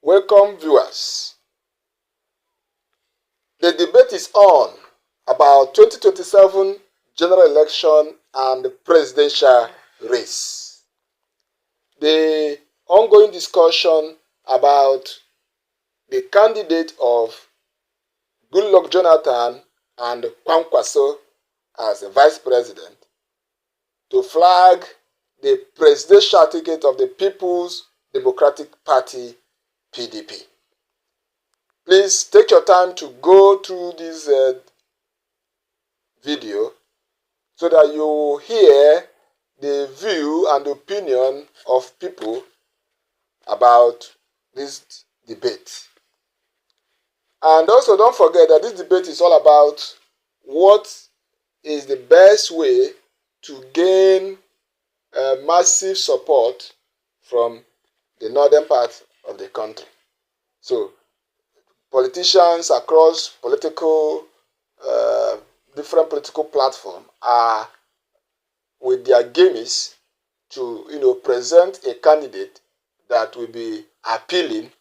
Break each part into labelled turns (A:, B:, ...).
A: Welcome, viewers. The debate is on about 2027 general election and presidential race. The ongoing discussion about the candidate of Goodluck Jonathan and Kwakwanso as a vice president to flag the presidential ticket of the People's Democratic Party, PDP. Please take your time to go through this video so that you hear the view and opinion of people about this debate. And also don't forget that this debate is all about what is the best way to gain massive support from the northern part of the country. So politicians across different political platforms are with their gimmicks to present a candidate that will be appealing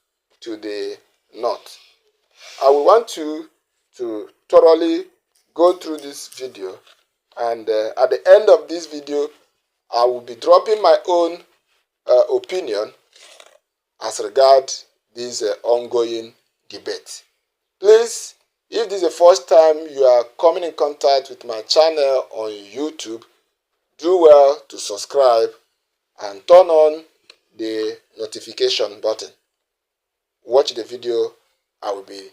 A: to the north. I will want you to thoroughly go through this video, and at the end of this video I will be dropping my own opinion as regards this ongoing debate. Please, if this is the first time you are coming in contact with my channel on YouTube, do well to subscribe and turn on the notification button. Watch the video. I will be.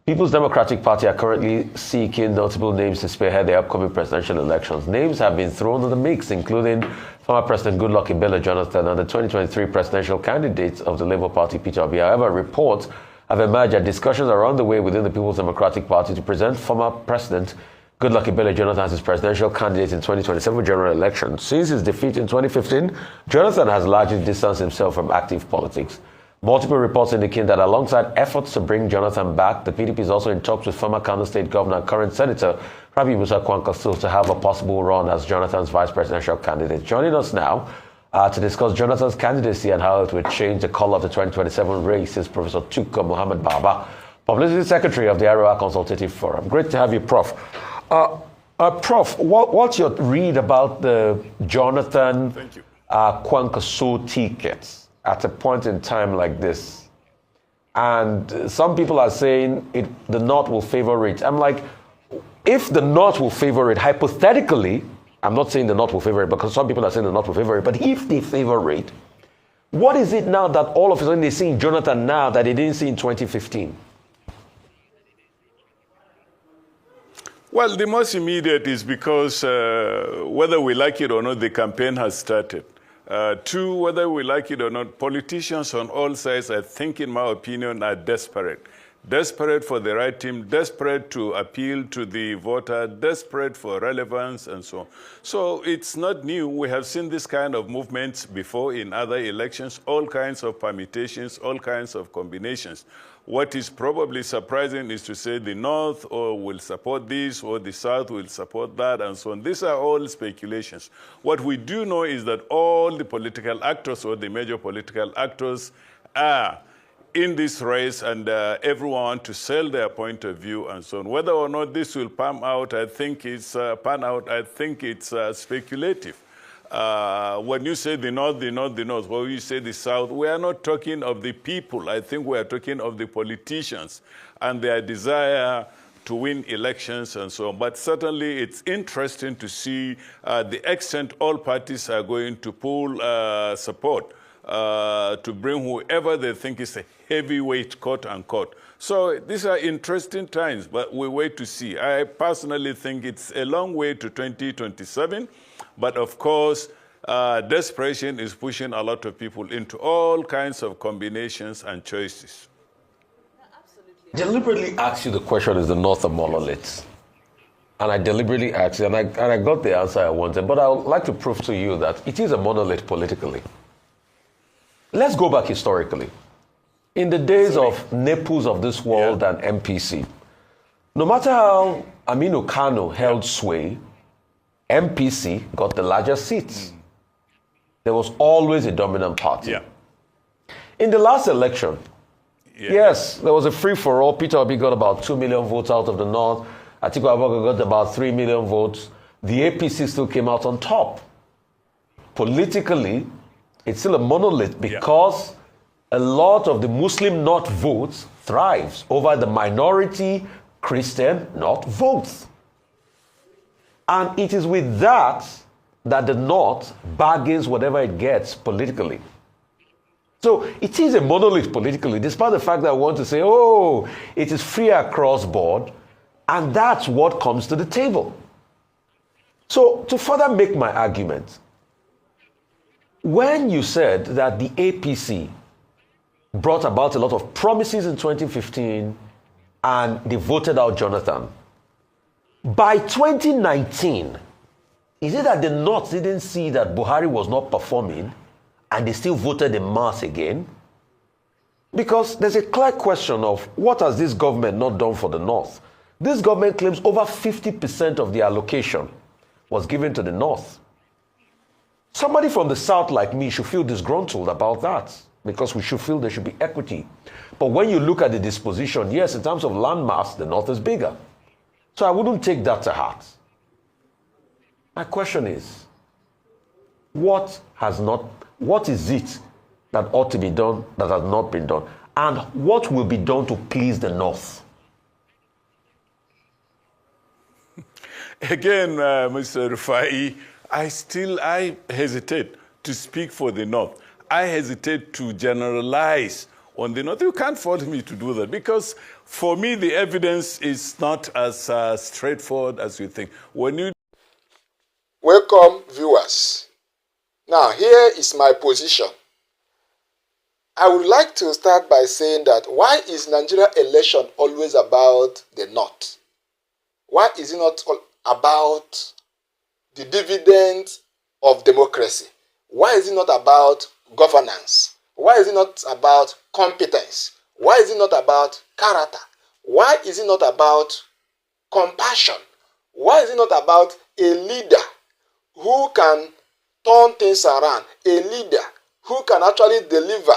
B: People's Democratic Party are currently seeking notable names to spearhead the upcoming presidential elections. Names have been thrown in the mix, including former President Goodluck Jonathan and the 2023 presidential candidates of the Labour Party, Peter Obi. However, reports have emerged that discussions are underway within the People's Democratic Party to present former President Goodluck Jonathan as his presidential candidate in 2027 general election. Since his defeat in 2015, Jonathan has largely distanced himself from active politics. Multiple reports indicate that alongside efforts to bring Jonathan back, the PDP is also in talks with former Kano State Governor and current Senator Kwakwanso to have a possible run as Jonathan's vice presidential candidate. Joining us now to discuss Jonathan's candidacy and how it would change the color of the 2027 race is Professor Tuka Muhammad Baba, Publicity Secretary of the Arewa Consultative Forum. Great to have you, Prof. Prof, what's your read about the Jonathan Kwakwanso tickets at a point in time like this? And some people are saying the North will favor it. I'm like, if the North will favor it, hypothetically, I'm not saying the North will favor it because some people are saying the North will favor it, but if they favor it, what is it now that all of a sudden they see in Jonathan now that they didn't see in 2015?
C: Well, the most immediate is because whether we like it or not, the campaign has started. Two, whether we like it or not, politicians on all sides, I think, in my opinion, are desperate. Desperate for the right team, desperate to appeal to the voter, desperate for relevance, and so on. So it's not new. We have seen this kind of movements before in other elections, all kinds of permutations, all kinds of combinations. What is probably surprising is to say the North will support this or the South will support that and so on. These are all speculations. What we do know is that all the political actors or the major political actors are in this race, and everyone wants to sell their point of view and so on. Whether or not this will pan out, I think it's speculative. When you say the North, when you say the South, we are not talking of the people. I think we are talking of the politicians and their desire to win elections and so on. But certainly it's interesting to see the extent all parties are going to pull support to bring whoever they think is a heavyweight, quote unquote. So these are interesting times, but we wait to see. I personally think it's a long way to 2027, but of course, desperation is pushing a lot of people into all kinds of combinations and choices.
B: Deliberately asked you the question, is the North a monolith? And I deliberately asked you, and I got the answer I wanted, but I would like to prove to you that it is a monolith politically. Let's go back historically. In the days of Nepus of this world and MPC, no matter how Aminu Kano held sway, MPC got the larger seats. There was always a dominant party. In the last election,
C: Yeah.
B: Yes, there was a free-for-all. Peter Obi got about 2 million votes out of the North. Atiku Abubakar got about 3 million votes. The APC still came out on top. Politically, it's still a monolith because a lot of the Muslim North votes thrives over the minority Christian North votes. And it is with that the North bargains whatever it gets politically. So it is a monolith politically, despite the fact that I want to say, oh, it is free across board, and that's what comes to the table. So to further make my argument, when you said that the APC brought about a lot of promises in 2015 and they voted out Jonathan, by 2019, is it that the North didn't see that Buhari was not performing and they still voted en masse again? Because there's a clear question of what has this government not done for the North? This government claims over 50% of the allocation was given to the North. Somebody from the South like me should feel disgruntled about that because we should feel there should be equity. But when you look at the disposition, yes, in terms of landmass, the North is bigger. So I wouldn't take that to heart. My question is, what is it that ought to be done that has not been done? And what will be done to please the North?
C: Again, Mr. Rufai, I hesitate to speak for the North. I hesitate to generalize on the North. You can't force me to do that because for me, the evidence is not as straightforward as you think.
A: Welcome, viewers. Now, here is my position. I would like to start by saying that why is Nigeria election always about the North? Why is it not about the dividend of democracy? Why is it not about governance? Why is it not about competence? Why is it not about character? Why is it not about compassion? Why is it not about a leader who can turn things around, a leader who can actually deliver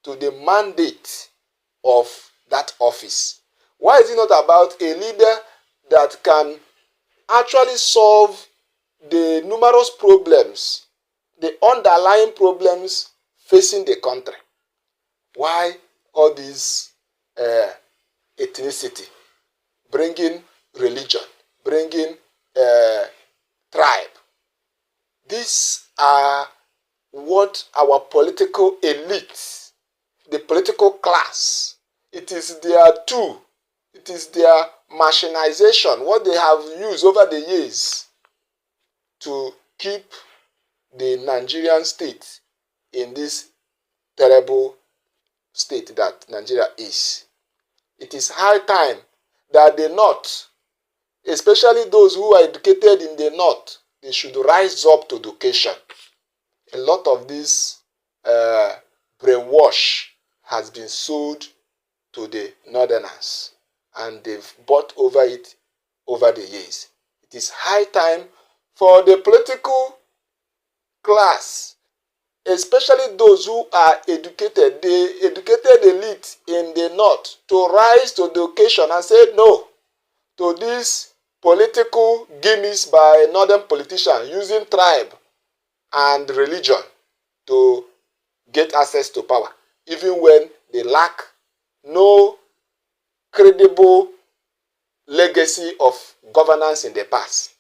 A: to the mandate of that office? Why is it not about a leader that can actually solve the numerous problems, the underlying problems facing the country? Why all this ethnicity, bringing religion, bringing tribe? These are what our political elite, the political class, it is their tool, it is their machinization, what they have used over the years to keep the Nigerian state in this terrible state that Nigeria is. It is high time that the North, especially those who are educated in the North, they should rise up to education. A lot of this brainwash has been sold to the Northerners, and they've bought over it over the years. It is high time for the political class, especially those who are educated, the educated elite in the North, to rise to the occasion and say no to this political gimmicks by northern politicians using tribe and religion to get access to power, even when they lack no credible legacy of governance in the past.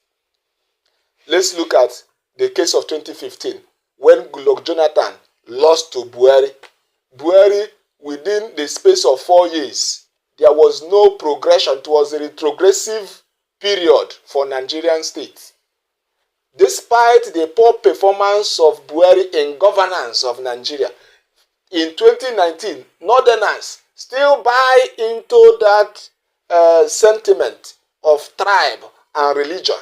A: Let's look at the case of 2015 when Goodluck Jonathan lost to Buhari. Buhari, within the space of 4 years, there was no progression. It was a retrogressive period for Nigerian state. Despite the poor performance of Buhari in governance of Nigeria, in 2019, Northerners still buy into that sentiment of tribe and religion,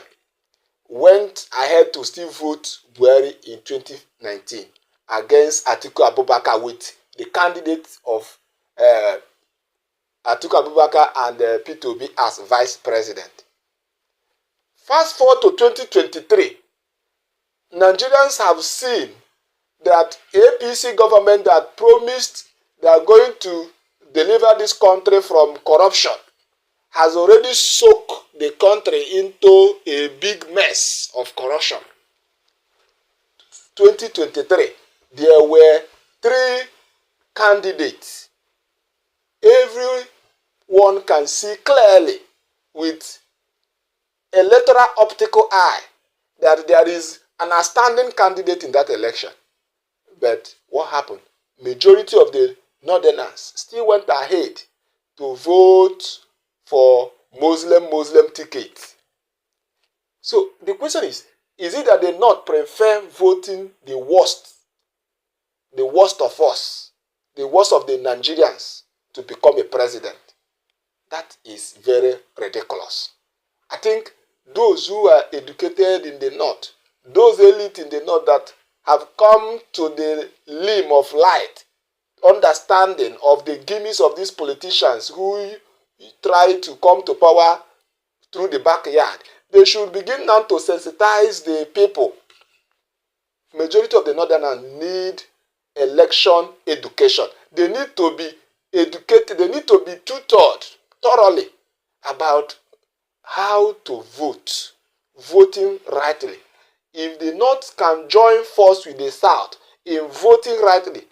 A: went ahead to still vote Buhari in 2019 against Atiku Abubakar with the candidates of Atiku Abubakar and Peter Obi as vice president. Fast forward to 2023, Nigerians have seen that APC government that promised they are going to deliver this country from corruption has already soaked the country into a big mess of corruption. 2023, there were 3 candidates. Everyone can see clearly with electoral optical eye that there is an outstanding candidate in that election. But what happened? Majority of the Northerners still went ahead to vote for Muslim ticket. So the question is it that they not prefer voting the worst of us, the worst of the Nigerians to become a president? That is very ridiculous. I think those who are educated in the North, those elite in the North that have come to the limb of light, understanding of the gimmicks of these politicians who try to come to power through the backyard, they should begin now to sensitize the people. Majority of the Northerners need election education. They need to be educated, they need to be tutored thoroughly about how to vote, voting rightly. If the North can join force with the South in voting rightly,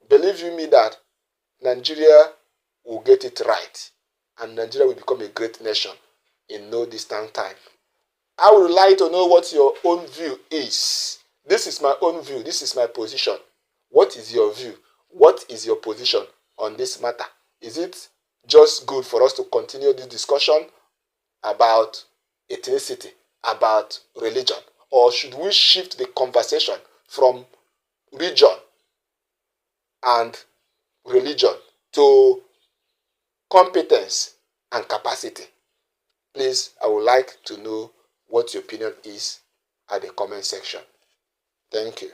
A: believe you me that Nigeria will get it right and Nigeria will become a great nation in no distant time. I would like to know what your own view is. This is my own view. This is my position. What is your view? What is your position on this matter? Is it just good for us to continue this discussion about ethnicity, about religion? Or should we shift the conversation from region and religion to competence and capacity? Please, I would like to know what your opinion is at the comment section. Thank you.